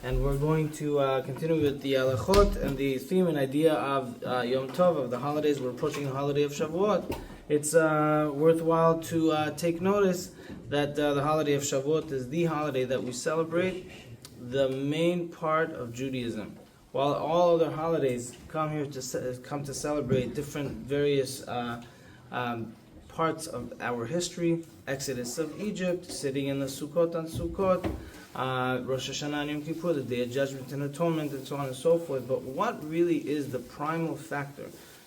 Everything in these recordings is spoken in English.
and we're going to continue with the halachot and the theme and idea of Yom Tov, of the holidays. We're approaching the holiday of Shavuot. It's worthwhile to take notice that the holiday of Shavuot is the holiday that we celebrate the main part of Judaism. While all other holidays come to celebrate different various parts of our history, Exodus of Egypt, sitting in the Sukkot on Sukkot, Rosh Hashanah and Yom Kippur, the Day of Judgment and Atonement, and so on and so forth. But what really is the primal factor?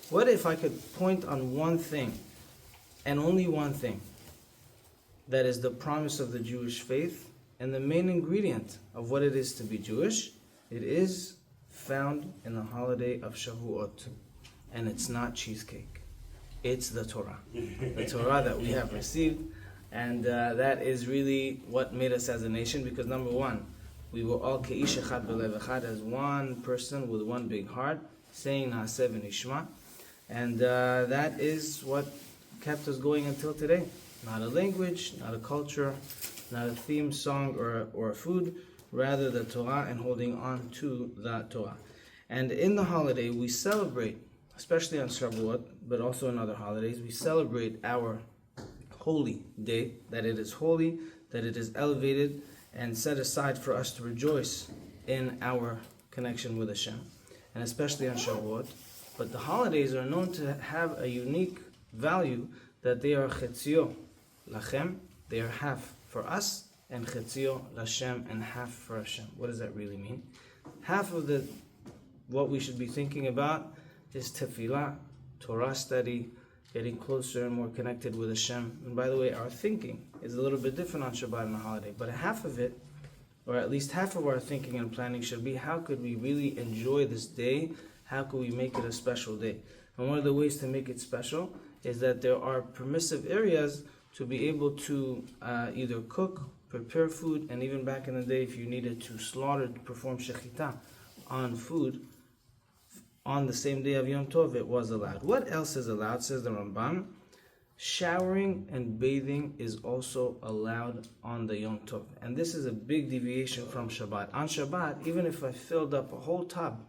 What if I could point on one thing, and only one thing, that is the promise of the Jewish faith, and the main ingredient of what it is to be Jewish? It is found in the holiday of Shavuot. And it's not cheesecake. It's the Torah. The Torah that we have received. And that is really what made us as a nation, because number one, we were all ke'ish echad b'lev echad, as one person with one big heart, saying Na'aseh v'nishma. And that is what kept us going until today. Not a language, not a culture, not a theme song or a food, rather the Torah and holding on to that Torah. And in the holiday, we celebrate, especially on Shavuot, but also in other holidays, we celebrate our holy day, that it is holy, that it is elevated and set aside for us to rejoice in our connection with Hashem, and especially on Shavuot. But the holidays are known to have a unique value, that they are chetzio lachem, they are half for us, and chetzio lashem, and half for Hashem. What does that really mean? Half of what we should be thinking about is tefillah, Torah study, getting closer and more connected with Hashem. And by the way, our thinking is a little bit different on Shabbat and the holiday, but half of it, or at least half of our thinking and planning, should be how could we really enjoy this day? How could we make it a special day? And one of the ways to make it special is that there are permissive areas to be able to either cook, prepare food, and even back in the day, if you needed to slaughter, perform shechita on food, on the same day of Yom Tov, it was allowed. What else is allowed, says the Rambam? Showering and bathing is also allowed on the Yom Tov. And this is a big deviation from Shabbat. On Shabbat, even if I filled up a whole tub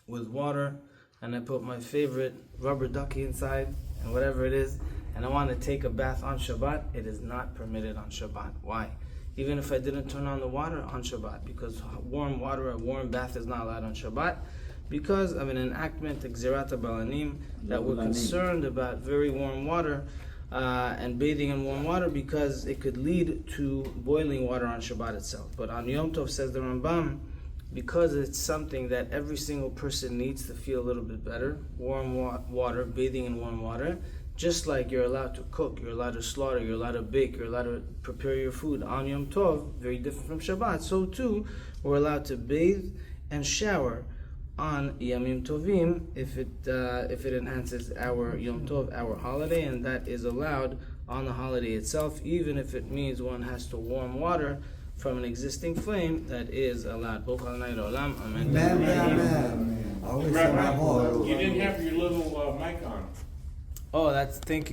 with water, and I put my favorite rubber ducky inside, and whatever it is, and I want to take a bath on Shabbat, it is not permitted on Shabbat. Why? Even if I didn't turn on the water on Shabbat, because warm water, a warm bath is not allowed on Shabbat, because of an enactment, Gzerat Balanim, that we're concerned about very warm water and bathing in warm water, because it could lead to boiling water on Shabbat itself. But on Yom Tov, says the Rambam, because it's something that every single person needs to feel a little bit better, warm water, bathing in warm water, just like you're allowed to cook, you're allowed to slaughter, you're allowed to bake, you're allowed to prepare your food on Yom Tov, very different from Shabbat, so too, we're allowed to bathe and shower on Yamim Tovim if it enhances our Yom Tov, our holiday, and that is allowed on the holiday itself, even if it means one has to warm water from an existing flame, that is allowed. Amen. Amen. You didn't have your little mic on. Oh, thank you.